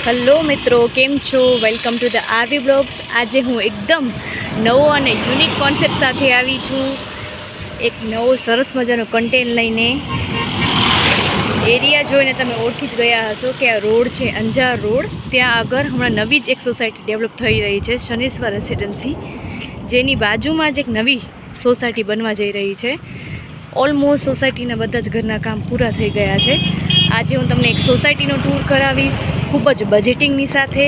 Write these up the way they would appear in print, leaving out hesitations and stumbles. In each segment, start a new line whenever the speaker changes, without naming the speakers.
Hello મિત્રો, કેમ છો? Welcome to the RV blogs. આજે હું એકદમ નવો અને યુનિક કોન્સેપ્ટ સાથે આવી છું. એક નવો સરસ મજાનો કન્ટેન્ટ લઈને. એરિયા જોઈને તમે ઓળખી જ ગયા હશો કે આ રોડ છે અંજાર રોડ. ત્યાં આગળ હમણાં નવી જ એક સોસાયટી ડેવલપ થઈ રહી છે, શનેશ્વર રેસિડેન્સી, જેની બાજુમાં જ એક નવી સોસાયટી બનવા જઈ રહી છે. ઓલમોસ્ટ સોસાયટીના બધા જ ઘરના કામ પૂરા થઈ ગયા છે. આજે હું તમને એક સોસાયટીનો ટૂર કરાવીશ, ખૂબ જ બજેટિંગની સાથે,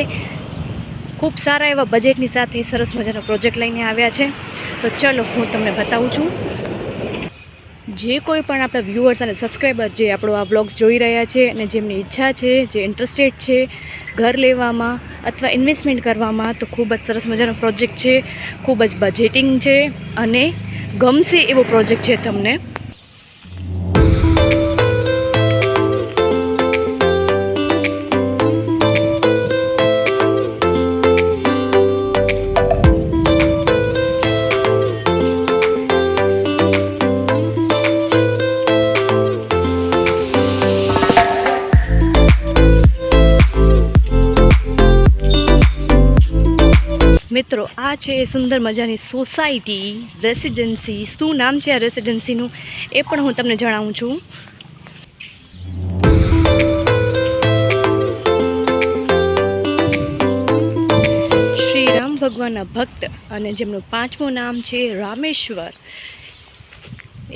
ખૂબ સારા એવા બજેટની સાથે સરસ મજાનો પ્રોજેક્ટ લઈને આવ્યા છે. તો ચલો હું તમને બતાવું છું. જે કોઈ પણ આપણા વ્યૂઅર્સ અને સબસ્ક્રાઈબર જે આપણો આ બ્લોગ જોઈ રહ્યા છે અને જેમની ઈચ્છા છે, જે ઇન્ટરેસ્ટેડ છે ઘર લેવામાં અથવા ઇન્વેસ્ટમેન્ટ કરવામાં, તો ખૂબ જ સરસ મજાનો પ્રોજેક્ટ છે, ખૂબ જ બજેટિંગ છે અને ગમશે એવો પ્રોજેક્ટ છે તમને. મિત્રો, આ છે સુંદર મજાની સોસાયટી રેસિડેન્સી. શું નામ છે આ રેસિડેન્સીનું એ પણ હું તમને જણાવું છું. શ્રી રામ ભગવાનના ભક્ત અને જેમનું 5મું નામ છે રામેશ્વર,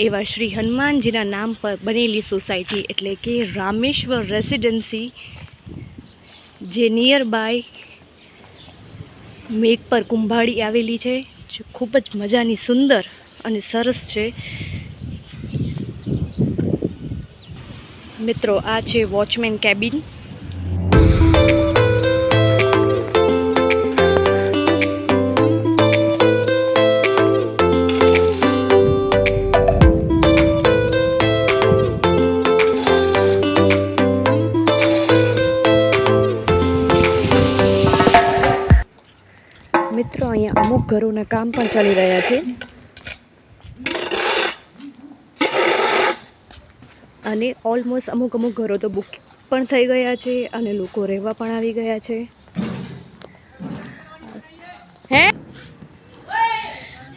એવા શ્રી હનુમાનજીના નામ પર બનેલી સોસાયટી એટલે કે રામેશ્વર રેસિડેન્સી, જે નિયર બાય મેઘ પર કુંભાળી આવેલી છે, જે ખૂબ જ મજાની સુંદર અને સરસ છે. મિત્રો, આ છે વોચમેન કેબિન. મિત્રો, અહીંયા અમુક ઘરોના કામ પણ ચાલી રહ્યા છે અને ઓલમોસ્ટ અમુક ઘરો તો બુક પણ થઈ ગયા છે અને લોકો રહેવા પણ આવી ગયા છે.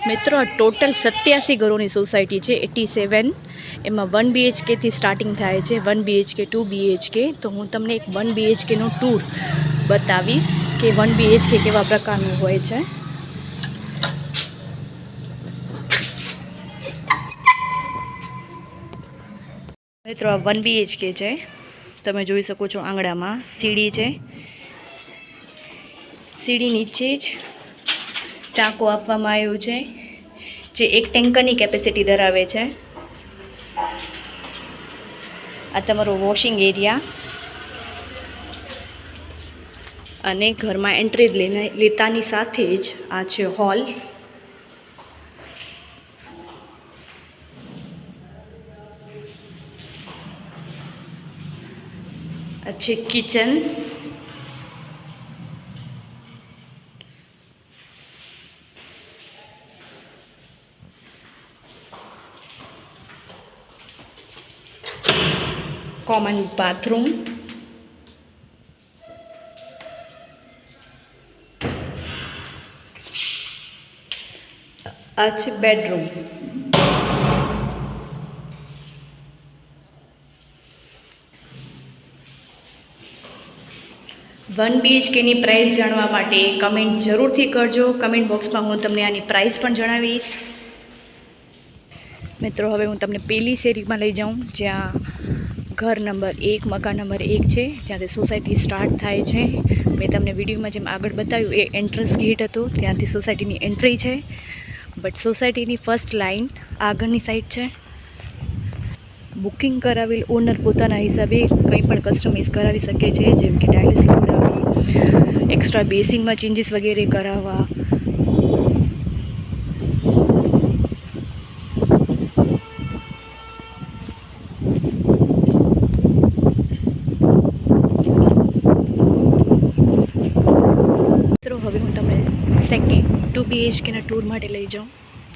મિત્રો, ટોટલ 87 ઘરોની સોસાયટી છે, 87. એમાં 1 BHKથી સ્ટાર્ટિંગ થાય છે, 1 BHK, 2 BHK. તો હું તમને એક 1 BHKનો ટૂર બતાવીશ કે 1 BHK કેવા પ્રકારનું હોય છે. મિત્રો, આ 1 BHK છે. તમે જોઈ શકો છો આંગણામાં સીડી છે. સીડી નીચે જ ટાંકો આપવામાં આવ્યો છે, જે એક ટેન્કરની કેપેસિટી ધરાવે છે. આ તમારો વોશિંગ એરિયા અને ઘરમાં એન્ટ્રી લેતાની સાથે જ આ છે હોલ. આ છે કિચન. Common bathroom. આ છે બેડરૂમ. વન BHKની પ્રાઇસ જાણવા માટે કમેન્ટ જરૂરથી કરજો. કમેન્ટ બોક્સમાં હું તમને આની પ્રાઇસ પણ જણાવીશ. મિત્રો, હવે હું તમને પેલી શેરીમાં લઈ જાઉં, જ્યાં ઘર નંબર 1, મકાન નંબર 1 છે, જ્યાંથી સોસાયટી સ્ટાર્ટ થાય છે. મેં તમને વિડીયોમાં જેમ આગળ બતાવ્યું એ એન્ટ્રન્સ ગેટ હતો, ત્યાંથી સોસાયટીની એન્ટ્રી છે. બટ સોસાયટીની ફર્સ્ટ લાઇન આગળની સાઈડ છે. બુકિંગ કરાવેલ ઓનર પોતાના હિસાબે કંઈ પણ કસ્ટમાઇઝ કરાવી શકે છે, જેમ કે ટાઇલ્સ કરાવવી, એક્સ્ટ્રા બેસિનમાં ચેન્જીસ વગેરે કરાવવા. હવે હું તમને સેકન્ડ 2 BHKના ટૂર માટે લઈ જાઉં,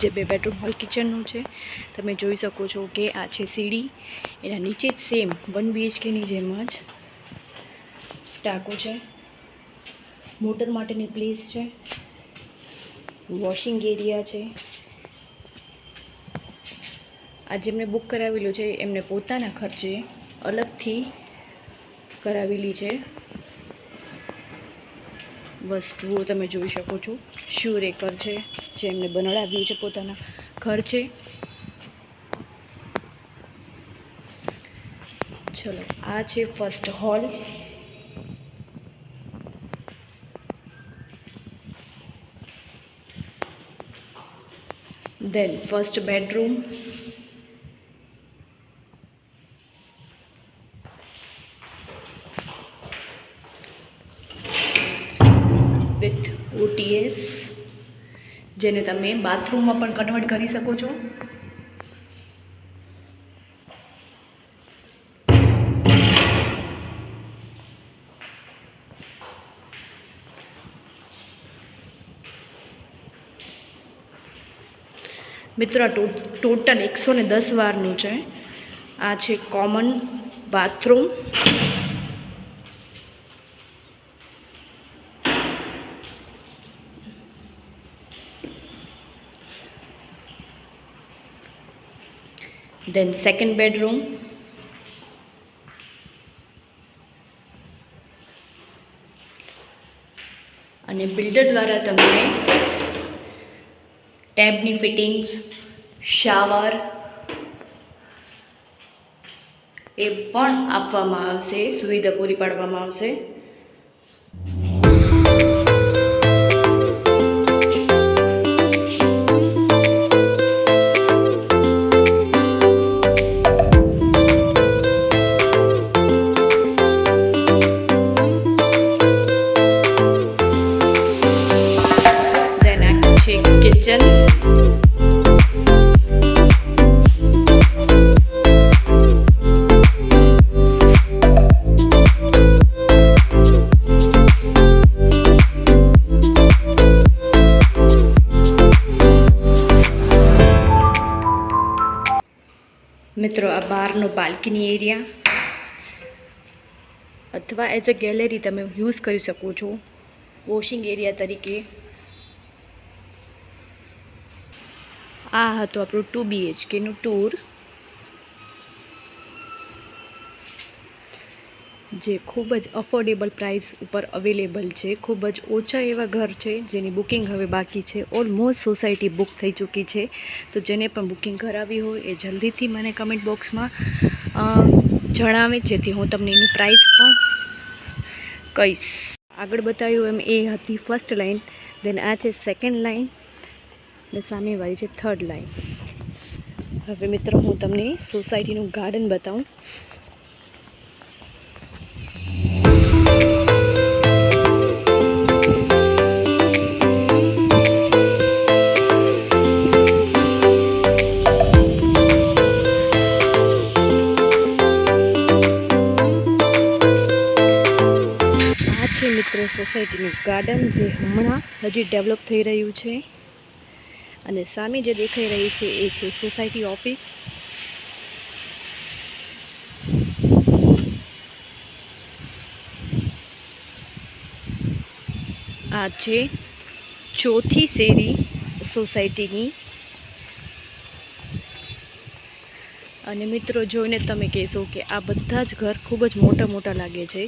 જે 2 બેડરૂમ હોલ કિચનનું છે. તમે જોઈ શકો છો કે આ છે સીડી, એના નીચે જ સેમ 1 BHKની જેમ જ ટાંકો છે. મોટર માટેની પ્લેસ છે, વોશિંગ એરિયા છે. આ જેમને બુક કરાવેલું છે એમને પોતાના ખર્ચે અલગથી કરાવેલી છે. વસ્તુઓ તમે જોઈ શકો છો. શ્યુરેકર છે જે એમને બનાવડાવ્યું છે પોતાના ખર્ચે. ચલો, આ છે first hall. Then first bedroom, with OTS, જેને તમે બાથરૂમમાં પણ કન્વર્ટ કરી શકો છો. મિત્રો, આ ટોટલ 110 વારનું છે. આ છે કોમન બાથરૂમ. દેન સેકન્ડ બેડરૂમ, અને બિલ્ડર દ્વારા તમને ટેબની ફિટિંગ્સ, શાવર એ પણ આપવામાં આવશે, સુવિધા પૂરી પાડવામાં આવશે. દેન આ છે કિચન. મિત્રો, આ બહારનો બાલ્કની એરિયા અથવા એઝ અ ગેલેરી તમે યુઝ કરી શકો છો, વોશિંગ એરિયા તરીકે. આ હતું આપણું 2 BHK નું ટૂર, જે ખૂબ જ અફોર્ડેબલ પ્રાઇસ ઉપર અવેલેબલ છે. ખૂબ જ ઓછા એવા ઘર છે જેની બુકિંગ હવે બાકી છે. ઓલમોસ્ટ સોસાયટી બુક થઈ ચૂકી છે. તો જેને પણ બુકિંગ કરાવી હોય એ જલ્દીથી મને કમેન્ટ બોક્સમાં જણાવે, જેથી હું તમને એની પ્રાઇસ પણ કહીશ. આગળ બતાવ્યું એમ એ હતી ફર્સ્ટ લાઇન. દેન આ છે સેકન્ડ લાઇન, અને સામેવાળી છે થર્ડ લાઇન. હવે મિત્રો, હું તમને સોસાયટીનું ગાર્ડન બતાવું. મિત્રો, સોસાયટીનું ગાર્ડન જે હમણાં હજી ડેવલપ થઈ રહ્યું છે. અને સામે જે દેખાઈ રહી છે એ છે સોસાયટી ઓફિસ. આ છે ચોથી શેરી સોસાયટીની. અને મિત્રો, જોઈને તમે કહેશો કે આ બધા જ ઘર ખૂબ જ મોટા મોટા લાગે છે.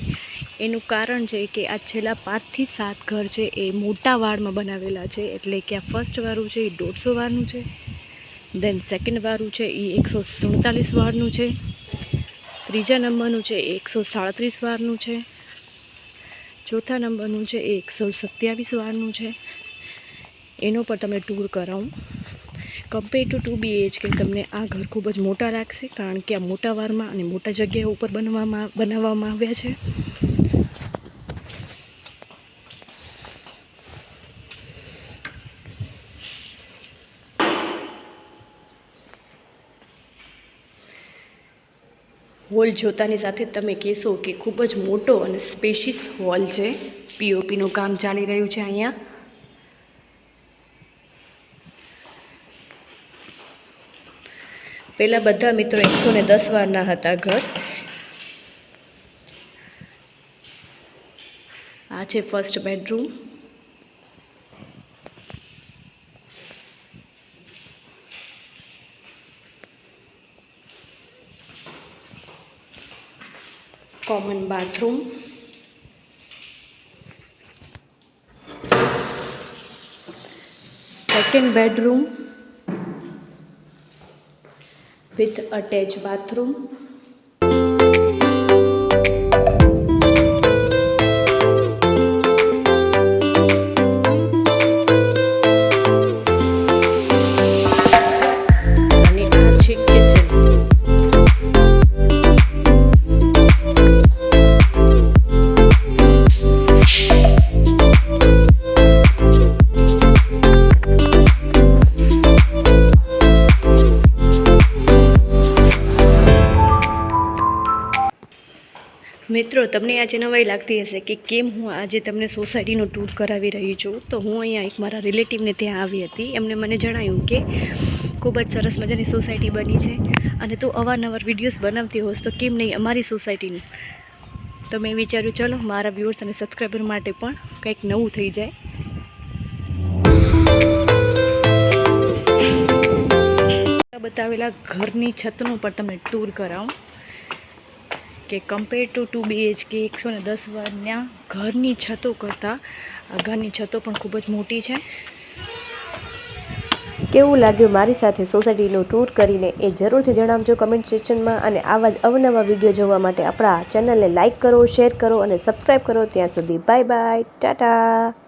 એનું કારણ છે કે આ છેલ્લા 5 થી 7 ઘર છે એ મોટા વાડમાં બનાવેલા છે. એટલે કે આ ફર્સ્ટ વાળું છે એ 150 વાળનું છે. દેન સેકન્ડ વાળું છે એ 147 વાળનું છે. ત્રીજા નંબરનું છે એ 137 વાળનું છે. ચોથા નંબરનું છે એ 127 વાળનું છે. એનો પર તમને ટૂર કરાવું. કમ્પેર ટુ 2 BHK તમને આ ઘર ખૂબ જ મોટા લાગશે, કારણ કે આ મોટા વારમાં અને મોટા જગ્યા ઉપર બનાવવામાં આવ્યા છે. હોલ જોતાની સાથે તમે કહેશો કે ખૂબ જ મોટો અને સ્પેશિયસ હોલ છે. POPનું કામ ચાલી રહ્યું છે અહીંયા. પહેલાં બધા મિત્રો 110 વારના હતા ઘર. આ છે first bedroom. Common bathroom. Second bedroom with attached bathroom. અને આ છે કિચન. મિત્રો, તમને આજે નવાઈ લાગતી હશે કે કેમ હું આજે તમને સોસાયટીનો ટૂર કરાવી રહી છું. તો હું અહીંયા એક મારા રિલેટિવને ત્યાં આવી હતી. એમને મને જણાવ્યું કે ખૂબ જ સરસ મજાની સોસાયટી બની છે અને તું અવારનવાર વિડીયોઝ બનાવતી હોશ તો કેમ નહીં અમારી સોસાયટીનું. તો મેં વિચાર્યું ચલો મારા વ્યૂઅર્સ અને સબસ્ક્રાઈબર માટે પણ કંઈક નવું થઈ જાય. બતાવેલા ઘરની છતનું પણ તમને ટૂર કરાવું કે કમ્પેર ટુ 2 BHK 110 વારના ઘરની છતો કરતાં ઘરની છતો પણ ખૂબ જ મોટી છે.
કેવું લાગ્યું મારી સાથે સોસાયટીનું ટૂર કરીને એ જરૂરથી જણાવજો કમેન્ટ સેક્શનમાં. અને આવા જ અવનવા વિડીયો જોવા માટે આપણા ચેનલને લાઇક કરો, શેર કરો અને સબસ્ક્રાઈબ કરો. ત્યાં સુધી બાય બાય, ટાટા.